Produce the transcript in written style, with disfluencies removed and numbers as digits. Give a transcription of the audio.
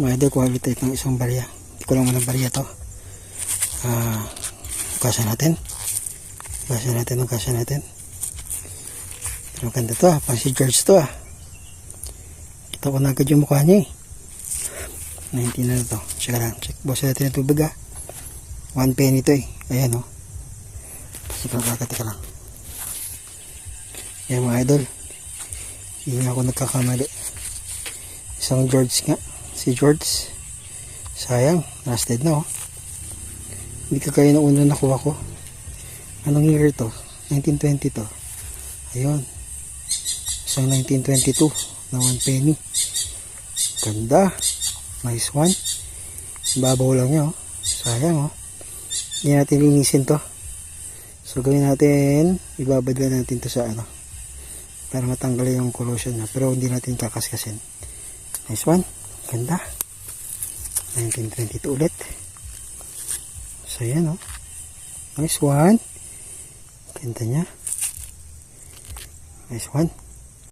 Mga idol, kuha ulit tayo ng isang barya. Hindi ko lang manang barya to. Ukasa natin. Pero maganda to pang si George to Kita ko na agad yung mukha niya 19 na to. Check lang. Check. Buksan natin ang tubig 1 penny to Ayan Sige lang, kakatika lang. Ayan mga idol. Hindi nga ako nagkakamali. Isang George nga. Si George. Sayang. Rusted na Hindi kagaya na una nakuha ko. Anong year to? 1920 to. Ayun. Isang 1922 na 1 penny. Ganda. Nice one. Babaw lang niya Sayang Hindi natin linisin to. So gawin natin, ibabad natin to sa para matanggal yung corrosion niya. Pero hindi natin kakaskasin. Nice one. Ganda. 1922 ulit. So yan Nice one. Ganda niya. Nice one.